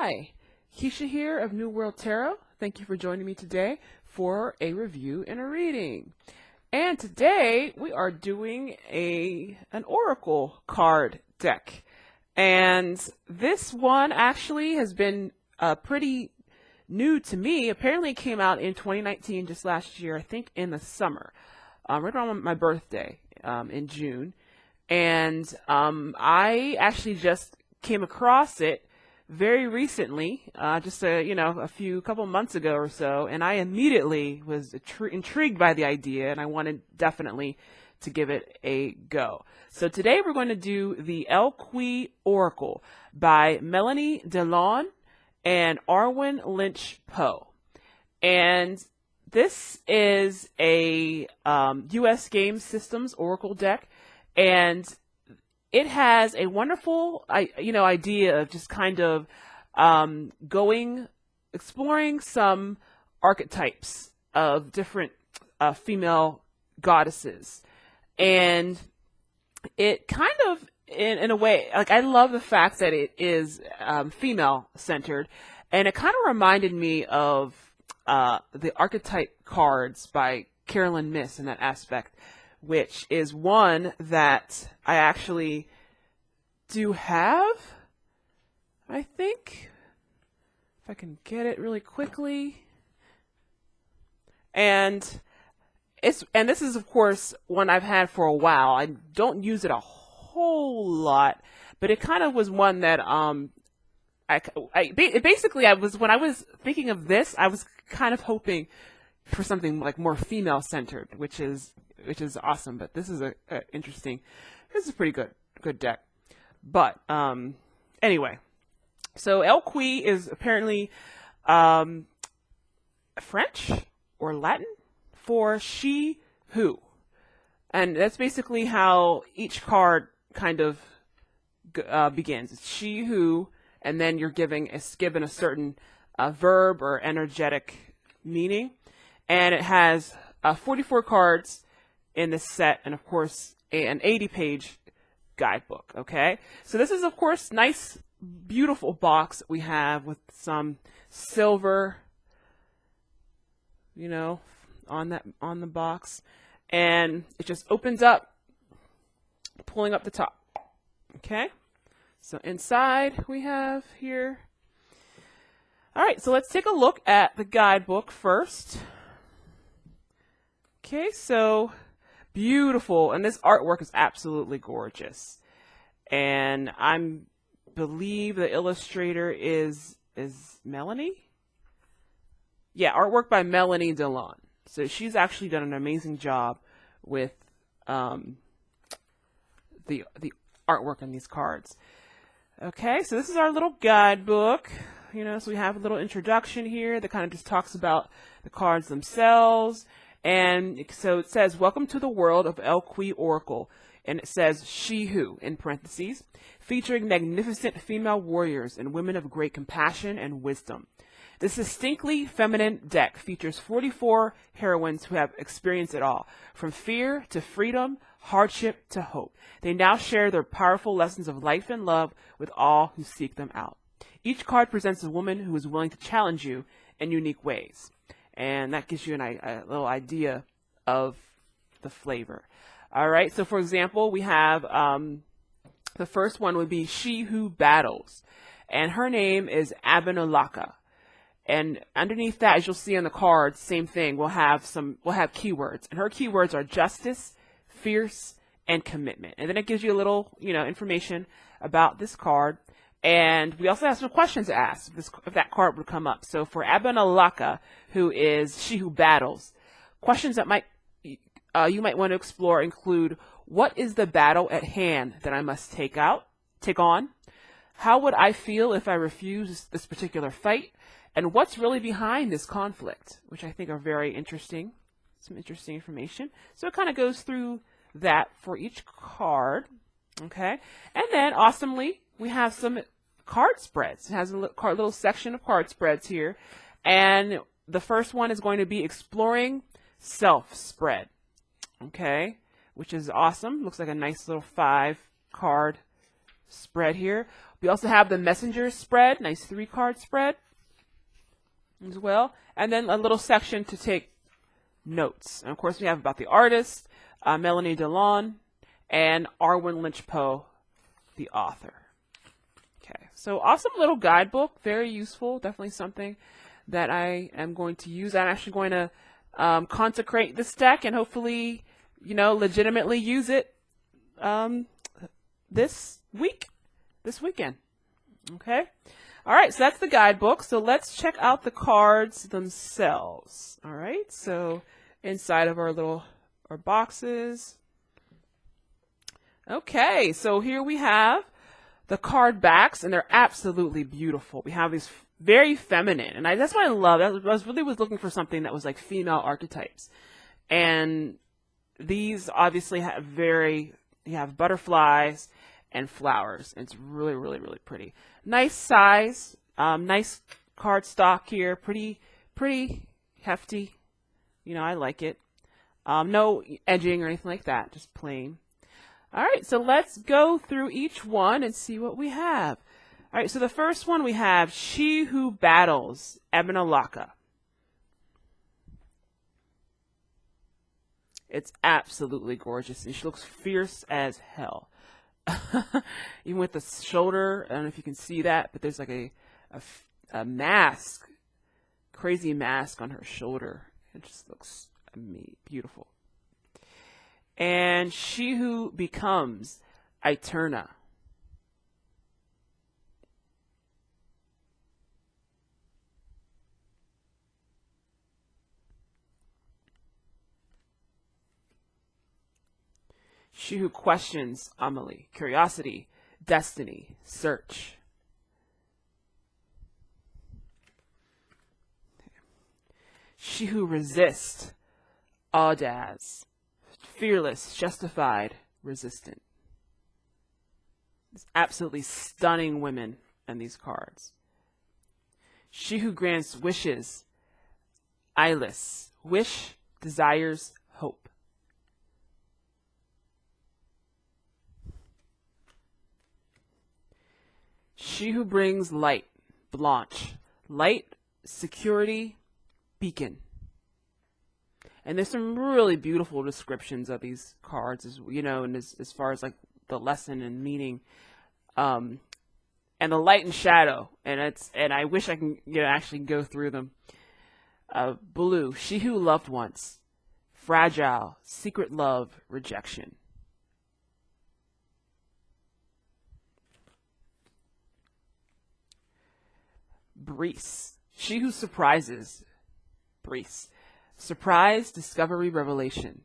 Hi, Keisha here of New World Tarot. Thank you for joining me today for a review and a reading. And today we are doing an oracle card deck. And this one actually has been pretty new to me. Apparently it came out in 2019, just last year, I think in the summer, right around my birthday in June. And I actually just came across it very recently, just a couple months ago or so, and I immediately was intrigued by the idea, and I wanted definitely to give it a go. So today we're going to do the Elle Qui Oracle by Melanie Delon and Arwen Lynch Poe. And this is a US Game Systems Oracle deck, and it has a wonderful, idea of just kind of exploring some archetypes of different female goddesses. And it kind of, in a way, like, I love the fact that it is female-centered, and it kind of reminded me of the archetype cards by Carolyn Myss in that aspect, which is one that I actually do have, I think, if I can get it really quickly. And this is, of course, one I've had for a while. I don't use it a whole lot, but it kind of was one that when I was thinking of this, I was kind of hoping for something like more female centered, which is awesome. But this is this is a pretty good deck. But anyway, so Elle Qui is apparently French or Latin for she who, and that's basically how each card kind of begins. It's she who, and then you're given a certain verb or energetic meaning, and it has 44 cards in this set, and of course an 80-page guidebook. Okay, so this is, of course, nice, beautiful box we have with some silver, on the box, and it just opens up, pulling up the top. Okay, so inside we have here. All right, so let's take a look at the guidebook first. Okay, so beautiful, and this artwork is absolutely gorgeous. And I believe the illustrator is Melanie? Yeah, artwork by Melanie Delon. So she's actually done an amazing job with the artwork on these cards. Okay, so this is our little guidebook. So we have a little introduction here that kind of just talks about the cards themselves. And so it says, "Welcome to the world of Elle Qui Oracle." And it says, "She who," in parentheses, featuring magnificent female warriors and women of great compassion and wisdom. This distinctly feminine deck features 44 heroines who have experienced it all, from fear to freedom, hardship to hope. They now share their powerful lessons of life and love with all who seek them out. Each card presents a woman who is willing to challenge you in unique ways. And that gives you a little idea of the flavor. All right, so for example, we have the first one would be She Who Battles. And her name is Abinalaka. And underneath that, as you'll see on the cards, same thing, we'll have keywords. And her keywords are justice, fierce, and commitment. And then it gives you a little, information about this card. And we also have some questions to ask if that card would come up. So for Abinalaka, who is She Who Battles, questions that you might want to explore include: what is the battle at hand that I must take on? How would I feel if I refuse this particular fight? And what's really behind this conflict? Which I think are very interesting. Some interesting information. So it kind of goes through that for each card. Okay. And then, awesomely, we have some card spreads. It has a little section of card spreads here. And the first one is going to be Exploring Self Spread. Okay. Which is awesome. Looks like a nice little 5-card spread here. We also have the messenger spread, nice 3-card spread as well. And then a little section to take notes. And of course, we have about the artist, Melanie Delon, and Arwen Lynch Poe, the author. Okay, so awesome little guidebook, very useful, definitely something that I am going to use. I'm actually going to consecrate this deck and hopefully, you know, legitimately use it this weekend. Okay. All right. So that's the guidebook. So let's check out the cards themselves. All right. So inside of our boxes. Okay. So here we have the card backs, and they're absolutely beautiful. We have these very feminine, and that's what I love. I was looking for something that was like female archetypes, and these obviously you have butterflies and flowers. It's really, really, really pretty. Nice size, nice card stock here. Pretty hefty. You know, I like it. No edging or anything like that, just plain. All right, so let's go through each one and see what we have. All right, so the first one we have She Who Battles, Ebonalaka. It's absolutely gorgeous, and she looks fierce as hell. Even with the shoulder, I don't know if you can see that, but there's like a mask, crazy mask on her shoulder. It just looks beautiful. And She Who Becomes, Eterna. She Who Questions, Amelie. Curiosity, Destiny, Search. She Who Resists, Audaz. Fearless, Justified, Resistant. It's absolutely stunning women in these cards. She Who Grants Wishes, Eyeless. Wish, Desires, Hope. She Who Brings Light, Blanche. Light, Security, Beacon. And there's some really beautiful descriptions of these cards, as you know, and as far as like the lesson and meaning, and the light and shadow. And I wish I can, you know, actually go through them. Blue, She Who Loved Once, Fragile, Secret Love, Rejection. Breeze, She Who Surprises, Breeze. Surprise, Discovery, Revelation.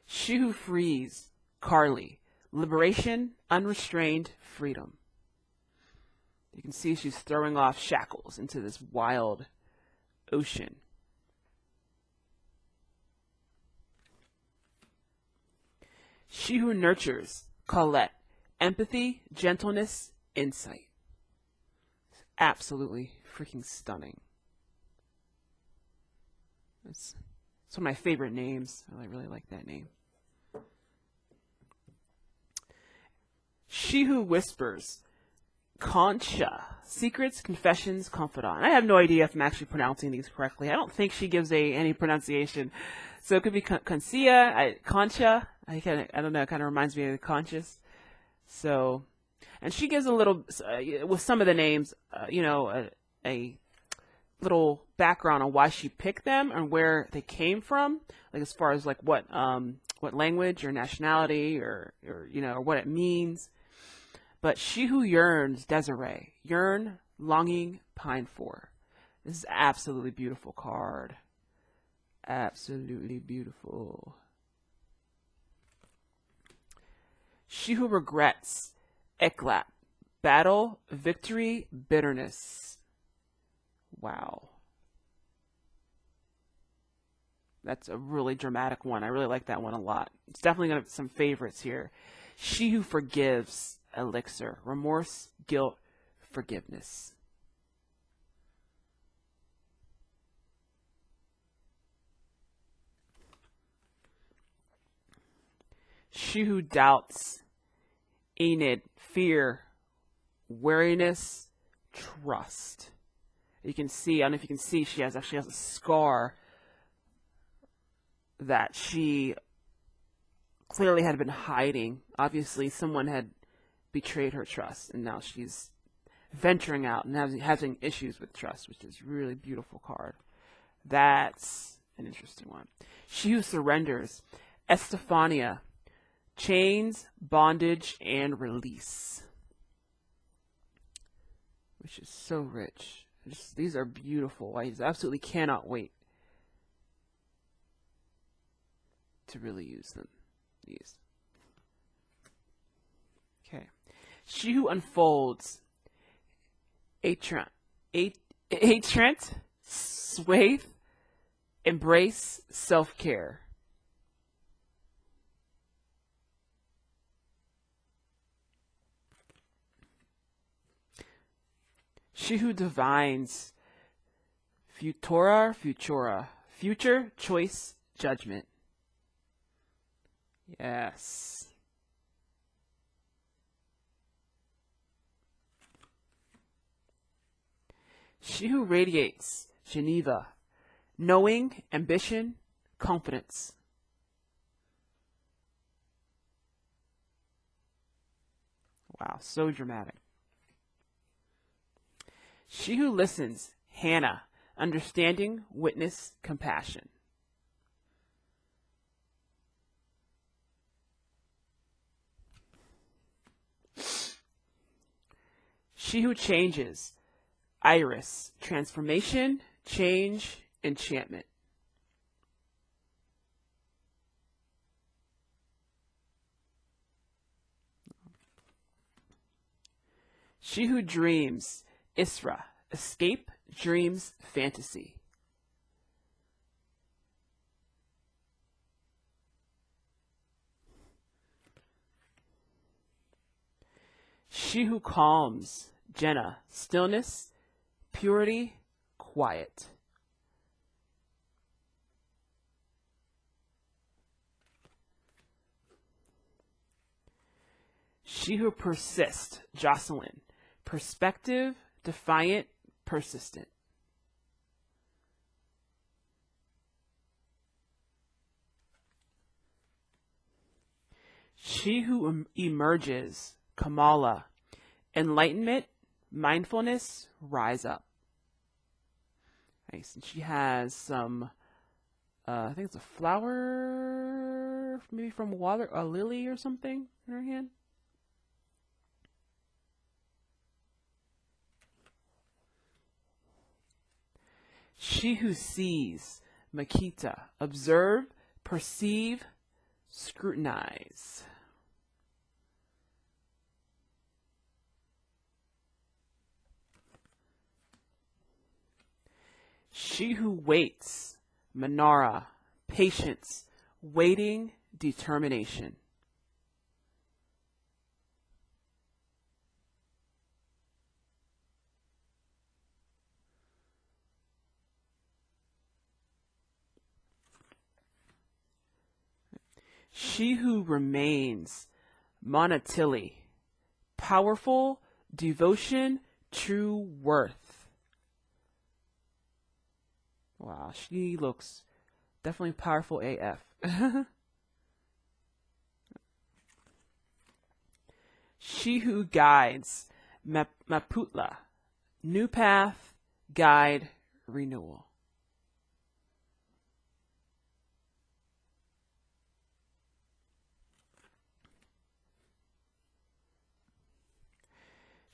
She Who Frees, Carly. Liberation, Unrestrained, Freedom. You can see she's throwing off shackles into this wild ocean. She Who Nurtures, Colette. Empathy, Gentleness, Insight. Absolutely freaking stunning. It's one of my favorite names. I really like that name. She Who Whispers, Concha. Secrets, Confessions, Confidant. I have no idea if I'm actually pronouncing these correctly. I don't think she gives any pronunciation. So it could be Concha. I don't know. It kind of reminds me of the Conscious. So, and she gives a little, with some of the names, you know, a little background on why she picked them and where they came from, like as far as like what language or nationality or you know, or what it means. But She Who Yearns, Desiree. Yearn, Longing, Pine for. This is absolutely beautiful card. Absolutely beautiful. She Who Regrets, Eclat. Battle, Victory, Bitterness. Wow. That's a really dramatic one. I really like that one a lot. It's definitely going to have some favorites here. She Who Forgives, Elixir. Remorse, Guilt, Forgiveness. She who doubts, Enid, fear, wariness, trust. You can see, I don't know if you can see, she actually has a scar that she clearly had been hiding. Obviously, someone had betrayed her trust, and now she's venturing out and having issues with trust, which is a really beautiful card. That's an interesting one. She who surrenders, Estefania, chains, bondage, and release, which is so rich. These are beautiful. I absolutely cannot wait to really use them. These. Okay. She who unfolds, Atrent, Swathe, embrace, self-care. She who divines, Futura, future, choice, judgment. Yes. She who radiates, Geneva, knowing, ambition, confidence. Wow, so dramatic. She who listens, Hannah, understanding, witness, compassion. She who changes, Iris, transformation, change, enchantment. She who dreams, Isra, escape, dreams, fantasy. She who calms, Jenna, stillness, purity, quiet. She who persists, Jocelyn, perspective, defiant, persistent. She who emerges, Kamala, enlightenment, mindfulness, rise up. Nice. And she has some, I think it's a flower, maybe from water, a lily or something in her hand. She who sees, Makita, observe, perceive, scrutinize. She who waits, Manara, patience, waiting, determination. She who remains, Monatili, powerful, devotion, true worth. Wow, she looks definitely powerful AF. She who guides, Maputla, new path, guide, renewal.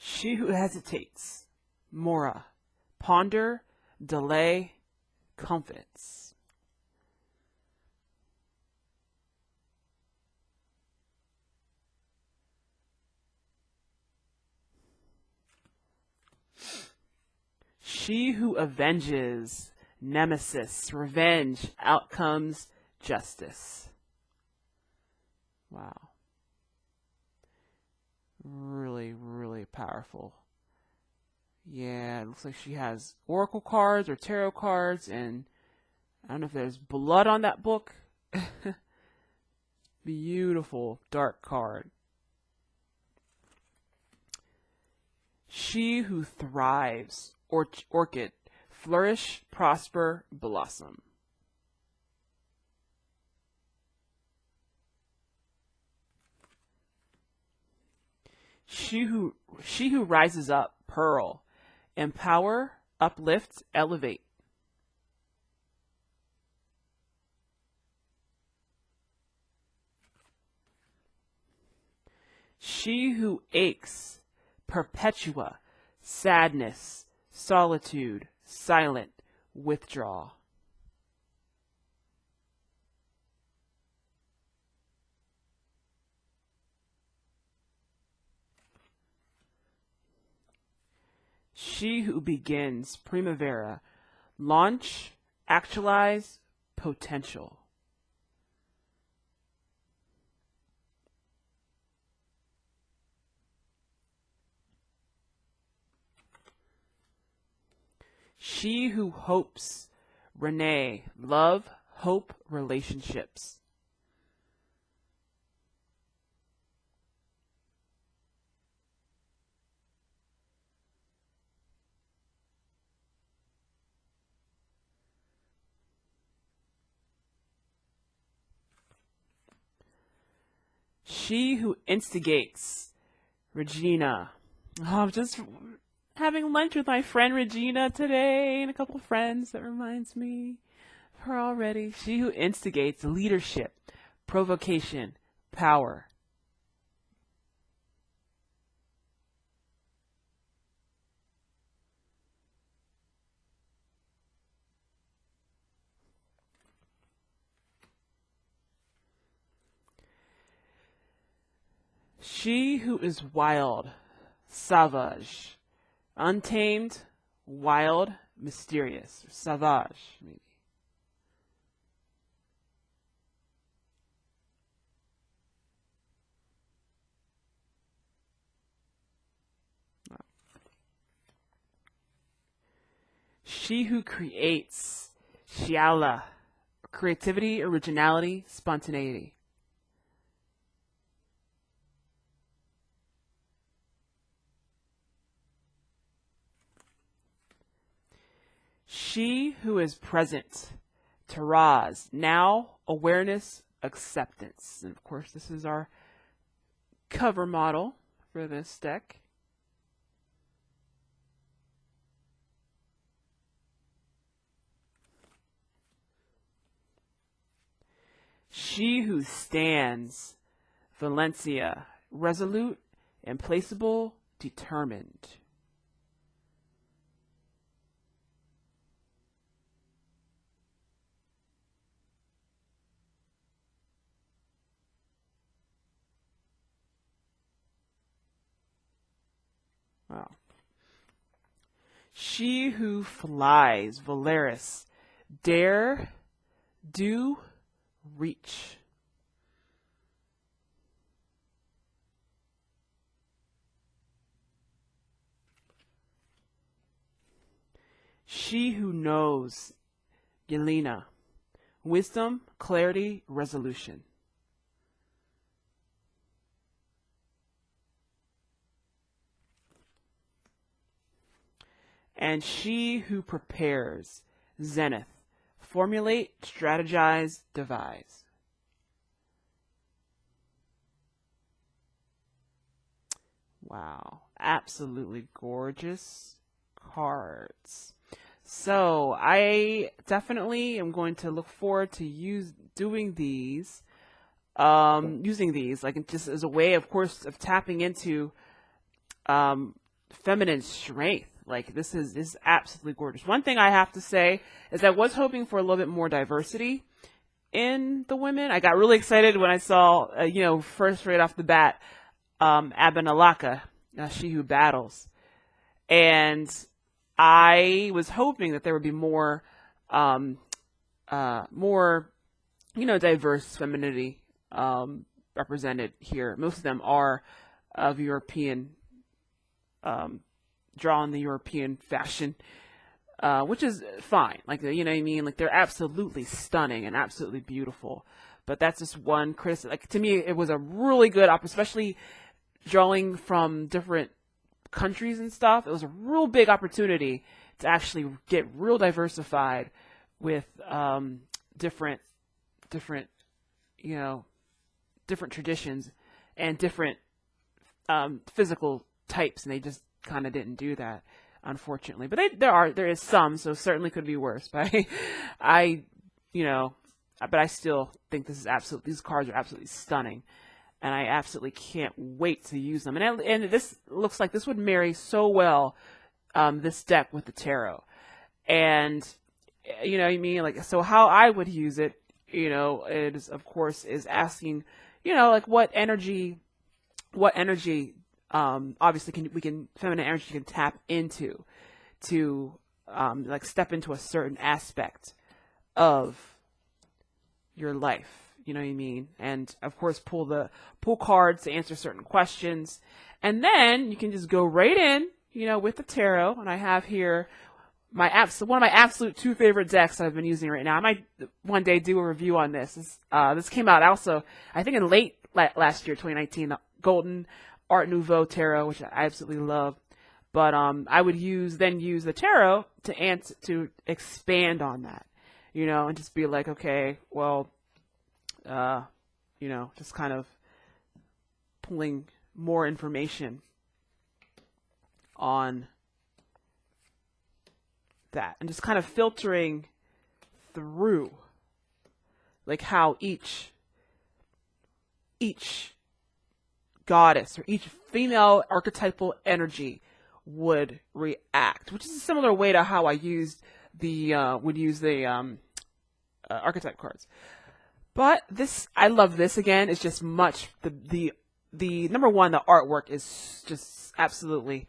She who hesitates, Mora, ponder, delay, confidence. She who avenges, nemesis, revenge, outcomes, justice. Wow. Really, really powerful. Yeah, it looks like she has oracle cards or tarot cards, and I don't know if there's blood on that book. Beautiful dark card. She who thrives, orchid, flourish, prosper, blossom. She who rises up, pearl, empower, uplift, elevate. She who aches, perpetua, sadness, solitude, silent, withdraw. She who begins, primavera, launch, actualize, potential. She who hopes, Renee, love, hope, relationships. She who instigates, Regina. Oh, I'm just having lunch with my friend Regina today and a couple of friends. That reminds me of her already. She who instigates, leadership, provocation, power. She who is wild, savage, untamed, wild, mysterious, savage, maybe. She who creates, Shiala, creativity, originality, spontaneity. She who is present, Taraz, now, awareness, acceptance. And of course, this is our cover model for this deck. She who stands, Valencia, resolute, implacable, determined. Wow. She who flies, Valeris, dare, do, reach. She who knows, Yelena, wisdom, clarity, resolution. And she who prepares, Zenith, formulate, strategize, devise. Wow, absolutely gorgeous cards. So I definitely am going to look forward to using these like just as a way, of course, of tapping into feminine strength. Like this is absolutely gorgeous. One thing I have to say is I was hoping for a little bit more diversity in the women. I got really excited when I saw, first right off the bat, Abenalaka, she who battles, and I was hoping that there would be more, diverse femininity represented here. Most of them are of European, draw in the European fashion, which is fine. Like, you know what I mean? Like, they're absolutely stunning and absolutely beautiful. But that's just one criticism. Like, to me, it was a really good especially drawing from different countries and stuff. It was a real big opportunity to actually get real diversified with different different traditions and different physical types, and they just kind of didn't do that, unfortunately. But there is some, so certainly could be worse. But but I still think these cards are absolutely stunning, and I absolutely can't wait to use them. And this looks like this would marry so well, this deck with the tarot. And you know what I mean? Like, so how I would use it, it is, of course, is asking, like what energy, obviously feminine energy can tap into to, like step into a certain aspect of your life, you know what I mean? And of course, pull cards to answer certain questions. And then you can just go right in, with the tarot. And I have here one of my absolute two favorite decks I've been using right now. I might one day do a review on this. This came out also, I think, in late last year, 2019, the Golden Art Nouveau Tarot, which I absolutely love. But I would use the tarot to expand on that, and just be like, okay, well, just kind of pulling more information on that, and just kind of filtering through, like how each goddess or each female archetypal energy would react, which is a similar way to how I would use the archetype cards. But I love this. Again, it's just the number one, the artwork is just absolutely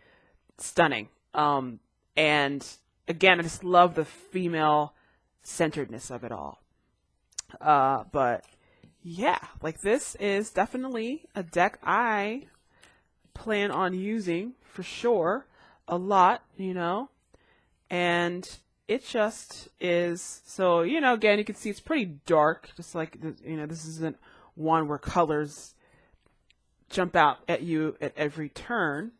stunning. And again, I just love the female centeredness of it all. But yeah, like, this is definitely a deck I plan on using for sure a lot, and it just is. So, again, you can see it's pretty dark, just like, this isn't one where colors jump out at you at every turn,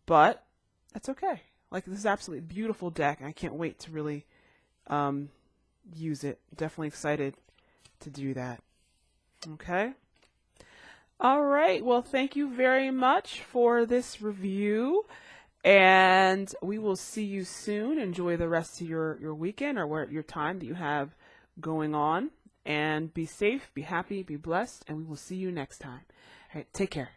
but that's okay. Like, this is absolutely beautiful deck, and I can't wait to really use it. Definitely excited to do that. Okay. All right. Well, thank you very much for this review, and we will see you soon. Enjoy the rest of your weekend, or your time that you have going on, and be safe, be happy, be blessed, and we will see you next time. All right. Take care.